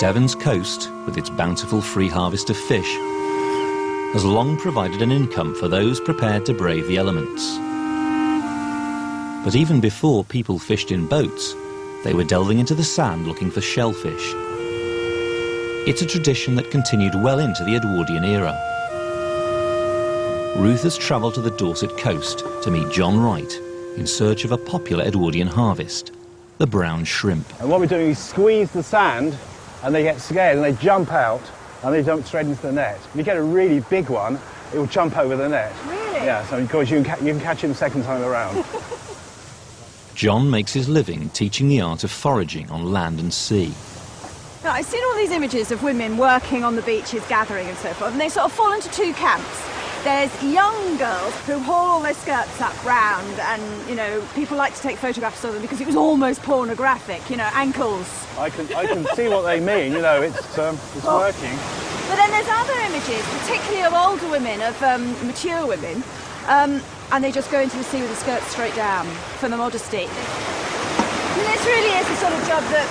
Devon's coast, with its bountiful free harvest of fish, has long provided an income for those prepared to brave the elements. But even before people fished in boats, they were delving into the sand looking for shellfish. It's a tradition that continued well into the Edwardian era. Ruth has travelled to the Dorset coast to meet John Wright in search of a popular Edwardian harvest, the brown shrimp. And what we're doing is squeeze the sand, and they get scared and they jump out and they jump straight into the net. If you get a really big one, it will jump over the net. Really? Yeah, so of course you can catch him second time around. John makes his living teaching the art of foraging on land and sea. Now, I've seen all these images of women working on the beaches, gathering and so forth, and they sort of fall into two camps. There's young girls who haul all their skirts up round, and, you know, people like to take photographs of them because it was almost pornographic, you know, ankles. I can see what they mean, you know, it's working. But then there's other images, particularly of older women, of mature women, and they just go into the sea with the skirts straight down for the modesty. And this really is the sort of job that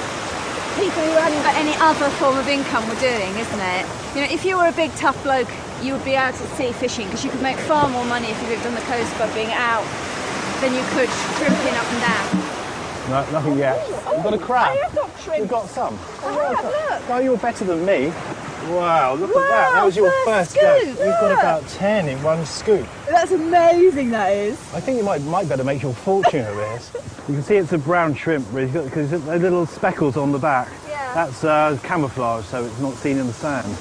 people who hadn't got any other form of income were doing, isn't it? You know, if you were a big tough bloke, you would be out at sea fishing because you could make far more money if you lived on the coast by being out than you could shrimping up and down. No, nothing yet. We've got a crab. I have got shrimp. We've got some. Look. Oh, you're better than me. Wow, look at that. Wow, That was your first go. scoop. You've got about 10 in one scoop. That's amazing, that is. I think you might better make your fortune of this. You can see it's a brown shrimp because there's little speckles on the back. Yeah. That's camouflage, so it's not seen in the sand.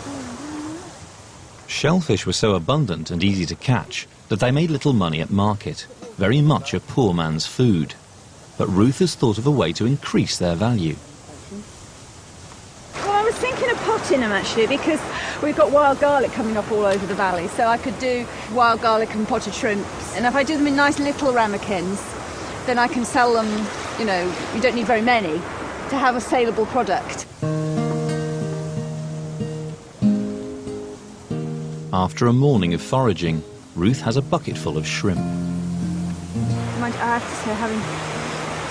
Shellfish were so abundant and easy to catch that they made little money at market, very much a poor man's food. But Ruth has thought of a way to increase their value. Well, I was thinking of potting them actually because we've got wild garlic coming up all over the valley, so I could do wild garlic and potted shrimps. And if I do them in nice little ramekins, then I can sell them, you know, you don't need very many to have a saleable product. After a morning of foraging, Ruth has a bucket full of shrimp. Mind, I have to say, having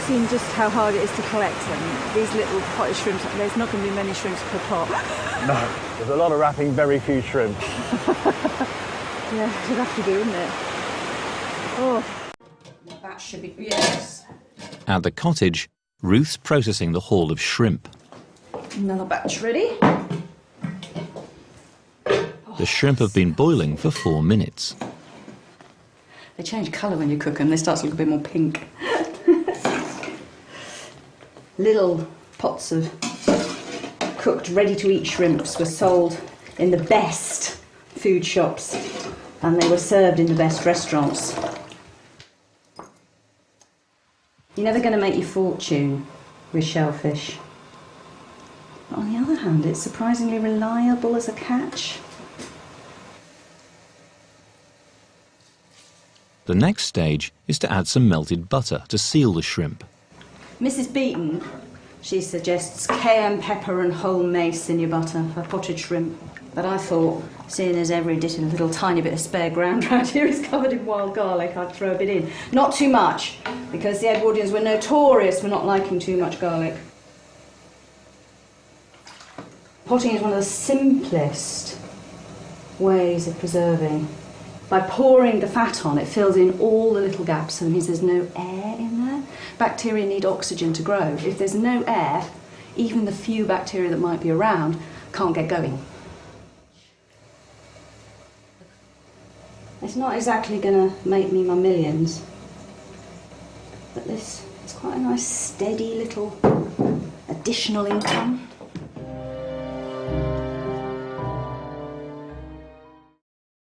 seen just how hard it is to collect them, these little potted shrimps, there's not going to be many shrimps per pot. No, there's a lot of wrapping, very few shrimp. Yeah, it'd have to do, wouldn't it? Oh. That should be, yes. At the cottage, Ruth's processing the haul of shrimp. Another batch ready. The shrimp have been boiling for 4 minutes. They change colour when you cook them, they start to look a bit more pink. Little pots of cooked, ready-to-eat shrimps were sold in the best food shops, and they were served in the best restaurants. You're never going to make your fortune with shellfish. But on the other hand, it's surprisingly reliable as a catch. The next stage is to add some melted butter to seal the shrimp. Mrs. Beaton, she suggests cayenne pepper and whole mace in your butter for potted shrimp. But I thought, seeing as every little tiny bit of spare ground around here is covered in wild garlic, I'd throw a bit in. Not too much, because the Edwardians were notorious for not liking too much garlic. Potting is one of the simplest ways of preserving. By pouring the fat on, it fills in all the little gaps, and it means there's no air in there. Bacteria need oxygen to grow. If there's no air, even the few bacteria that might be around can't get going. It's not exactly going to make me my millions, but this is quite a nice, steady little additional income.